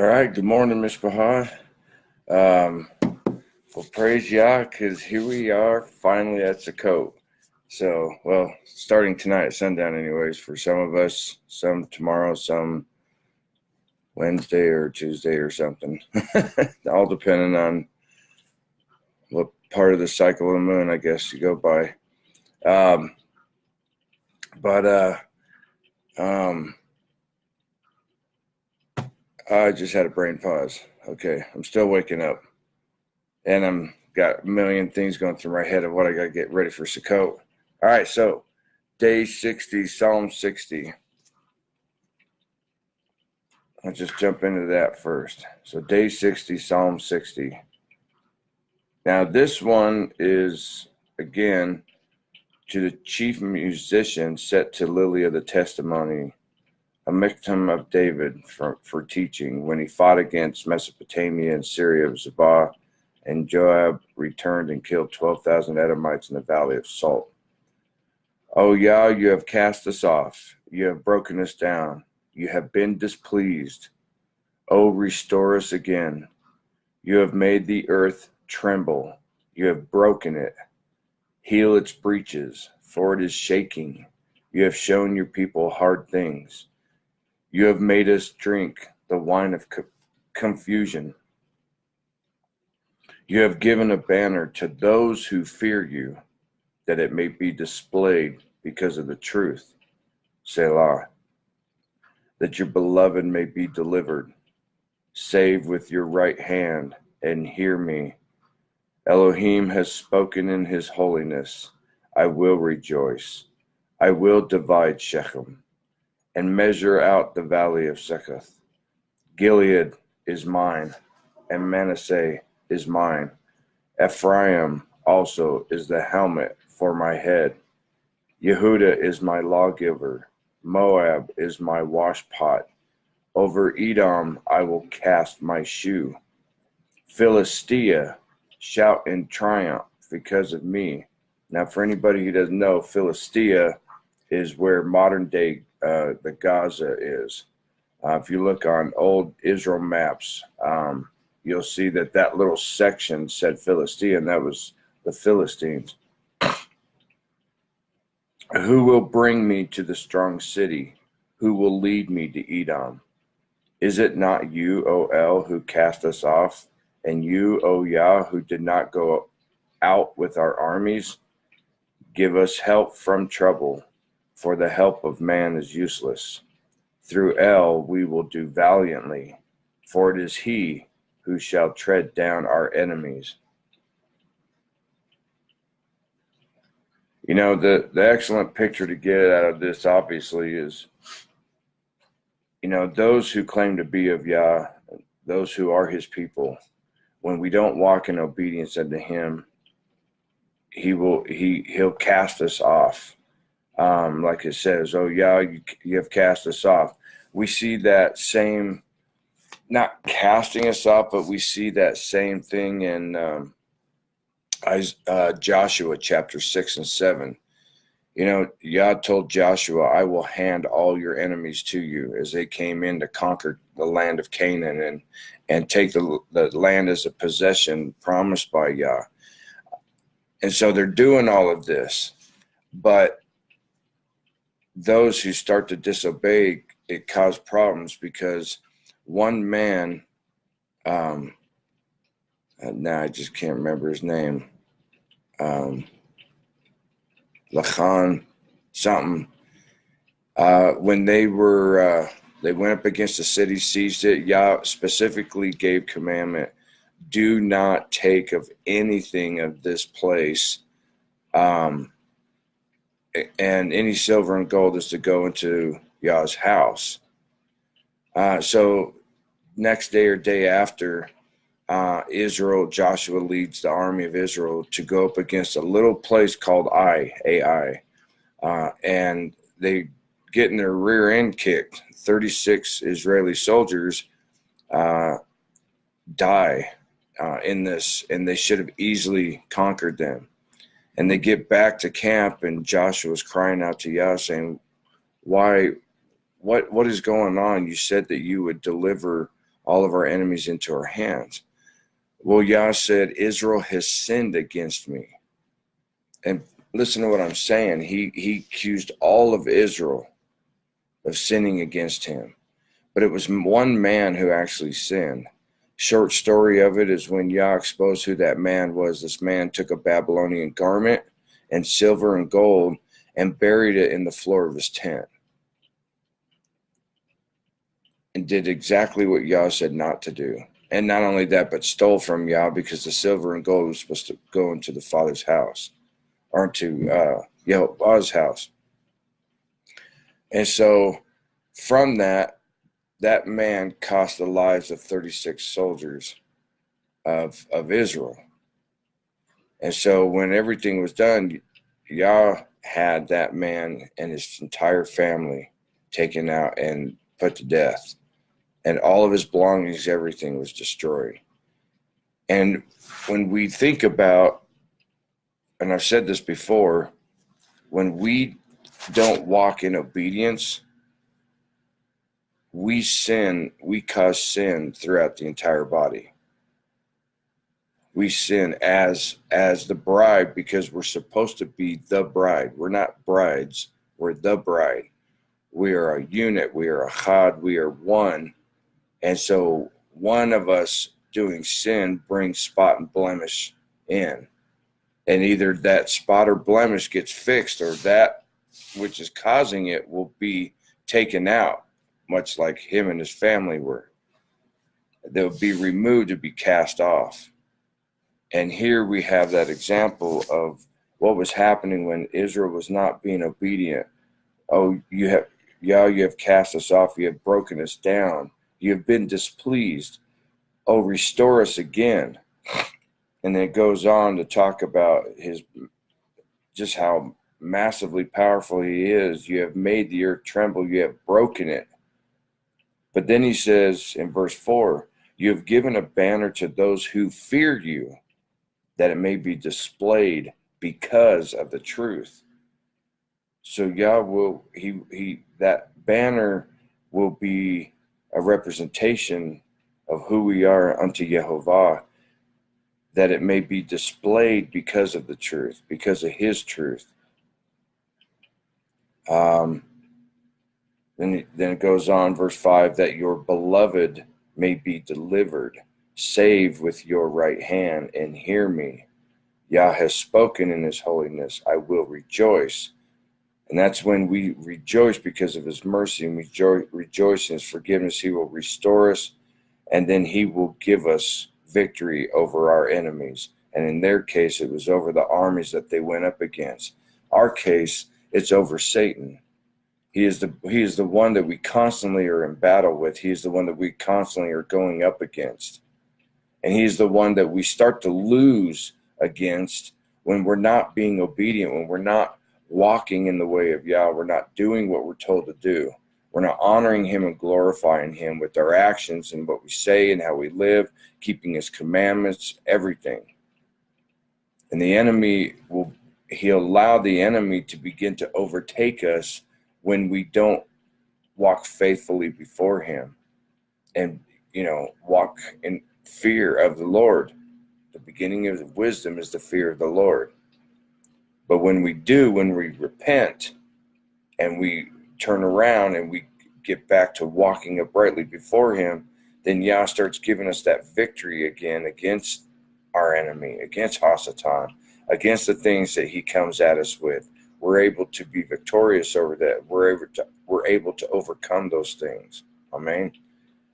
All right, good morning, Mishpahah. Well, praise Yah, because here we are finally at Sukkot. So, well, starting tonight at sundown, anyways, for some of us, some tomorrow, some Wednesday or Tuesday or something, all depending on what part of the cycle of the moon, I guess, you go by. Um, but I just had a brain pause. Okay, I'm still waking up, and I'm got a million things going through my head of what I got to get ready for Sukkot. All right, so day 60, Psalm 60. I'll just jump into that first. So day 60, Psalm 60. Now this one is, again, to the chief musician set to Lily of the Testimony, a Michtam of David for teaching, when he fought against Mesopotamia and Syria of Zebah, and Joab returned and killed 12,000 Edomites in the valley of Salt. O Yah, you have cast us off. You have broken us down. You have been displeased. O restore us again. You have made the earth tremble. You have broken it. Heal its breaches, for it is shaking. You have shown your people hard things. You have made us drink the wine of confusion. You have given a banner to those who fear you, that it may be displayed because of the truth. Selah. That your beloved may be delivered. Save with your right hand and hear me. Elohim has spoken in his holiness. I will rejoice. I will divide Shechem and measure out the valley of Succoth. Gilead is mine, and Manasseh is mine. Ephraim also is the helmet for my head. Yehuda is my lawgiver. Moab is my washpot. Over Edom I will cast my shoe. Philistia, shout in triumph because of me. Now, for anybody who doesn't know, Philistia is where modern day the Gaza is. If you look on old Israel maps, you'll see that little section said Philistia, and that was the Philistines. Who will bring me to the strong city? Who will lead me to Edom? Is it not you, O El, who cast us off, and you, O Yah, who did not go out with our armies? Give us help from trouble, for the help of man is useless. Through El we will do valiantly, for it is he who shall tread down our enemies. You know, the excellent picture to get out of this, obviously, is, you know, those who claim to be of Yah, those who are his people, when we don't walk in obedience unto him, he'll cast us off. Like it says, oh Yah, you have cast us off. We see that same, not casting us off, but we see that same thing in Joshua chapter 6 and 7. You know, Yah told Joshua, I will hand all your enemies to you as they came in to conquer the land of Canaan and take the land as a possession promised by Yah. And so they're doing all of this, but those who start to disobey, it caused problems because one man, now I just can't remember his name, Lachan something, when they went up against the city, seized it, Yah specifically gave commandment, do not take of anything of this place, and any silver and gold is to go into Yah's house. So next day or day after, Joshua leads the army of Israel to go up against a little place called Ai, and they get in their rear end kicked. 36 Israeli soldiers die in this, and they should have easily conquered them. And they get back to camp, and Joshua's crying out to Yah, saying, "Why? What is going on? You said that you would deliver all of our enemies into our hands. Well, Yah said, Israel has sinned against me. And listen to what I'm saying. He accused all of Israel of sinning against him. But it was one man who actually sinned. Short story of it is when Yah exposed who that man was. This man took a Babylonian garment and silver and gold and buried it in the floor of his tent. And did exactly what Yah said not to do. And not only that, but stole from Yah, because the silver and gold was supposed to go into the Father's house, or into Yahweh's house. And so from that man cost the lives of 36 soldiers of Israel. And so when everything was done, Yah had that man and his entire family taken out and put to death. And all of his belongings, everything was destroyed. And when we think about, and I've said this before, when we don't walk in obedience, we cause sin throughout the entire body. We sin as the bride, because we're supposed to be the bride. We're not brides, we're the bride. We are a unit, we are a chad, we are one. And so one of us doing sin brings spot and blemish in. And either that spot or blemish gets fixed, or that which is causing it will be taken out, much like him and his family were. They'll be removed to be cast off. And here we have that example of what was happening when Israel was not being obedient. Oh, you have cast us off. You have broken us down. You have been displeased. Oh, restore us again. And then it goes on to talk about just how massively powerful he is. You have made the earth tremble. You have broken it. But then he says in verse 4, you have given a banner to those who fear you, that it may be displayed because of the truth. So Yah will, that banner will be a representation of who we are unto Yehovah, that it may be displayed because of the truth, because of his truth. Then it goes on, verse 5, that your beloved may be delivered. Save with your right hand and hear me. Yah has spoken in his holiness. I will rejoice. And that's when we rejoice because of his mercy, and we rejoice in his forgiveness. He will restore us, and then he will give us victory over our enemies. And in their case, it was over the armies that they went up against. Our case, it's over Satan. He is the one that we constantly are in battle with. He is the one that we constantly are going up against. And he's the one that we start to lose against when we're not being obedient, when we're not walking in the way of Yah. We're not doing what we're told to do. We're not honoring him and glorifying him with our actions and what we say and how we live, keeping his commandments, everything. And the enemy he'll allow the enemy to begin to overtake us when we don't walk faithfully before him and, walk in fear of the Lord. The beginning of wisdom is the fear of the Lord. But when we repent and we turn around and we get back to walking uprightly before him, then Yah starts giving us that victory again against our enemy, against Hasatan, against the things that he comes at us with. We're able to be victorious over that. We're able to overcome those things. Amen.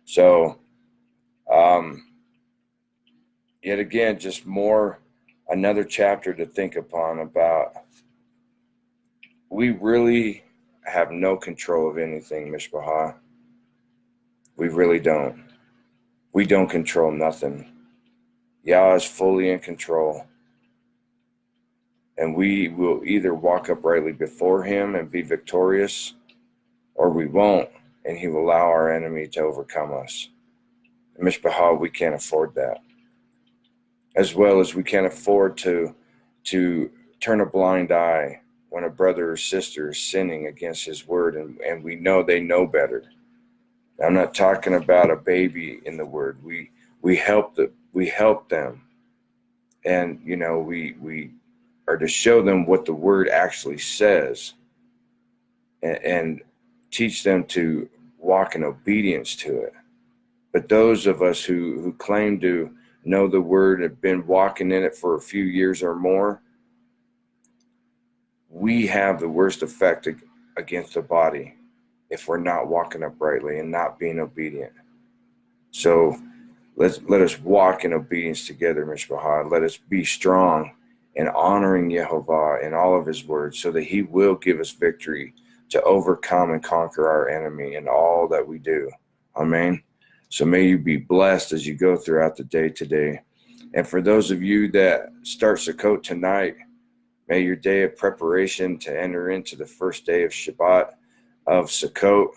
So, yet again, just another chapter to think upon about. We really have no control of anything, Mishpachah. We really don't. We don't control nothing. Yah is fully in control. And we will either walk uprightly before him and be victorious, or we won't, and he will allow our enemy to overcome us. And Mishpachah, we can't afford that. As well as we can't afford to turn a blind eye when a brother or sister is sinning against his word, and we know they know better. I'm not talking about a baby in the word. We help them, and we are to show them what the word actually says, and teach them to walk in obedience to it. But those of us who claim to know the word, have been walking in it for a few years or more, we have the worst effect against the body if we're not walking uprightly and not being obedient. So let us walk in obedience together, Mishpachah. Let us be strong in honoring Yehovah in all of his words, so that he will give us victory to overcome and conquer our enemy in all that we do. Amen. So may you be blessed as you go throughout the day today. And for those of you that start Sukkot tonight, may your day of preparation to enter into the first day of Shabbat of Sukkot,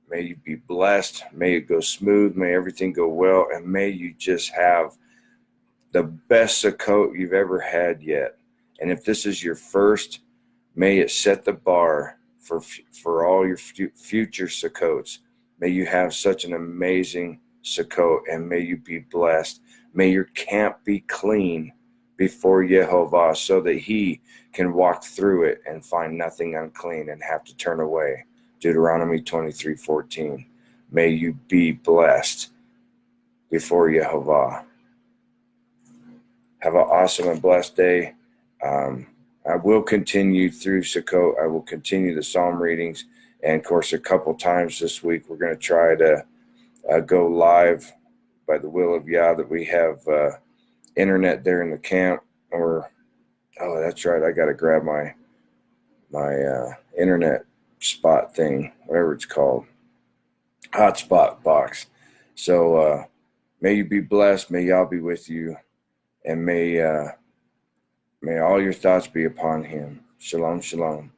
may you be blessed. May it go smooth. May everything go well. And may you just have the best Sukkot you've ever had yet. And if this is your first, may it set the bar for all your future Sukkots. May you have such an amazing Sukkot, and may you be blessed. May your camp be clean before Yehovah, so that he can walk through it and find nothing unclean and have to turn away. Deuteronomy 23:14. May you be blessed before Yehovah. Have an awesome and blessed day. I will continue through Sukkot. I will continue the Psalm readings. And, of course, a couple times this week, we're going to try to go live by the will of Yah, that we have internet there in the camp. Or, oh, that's right, I got to grab my internet spot thing, whatever it's called, hotspot box. So may you be blessed. May Yah be with you. And may all your thoughts be upon him. Shalom, shalom.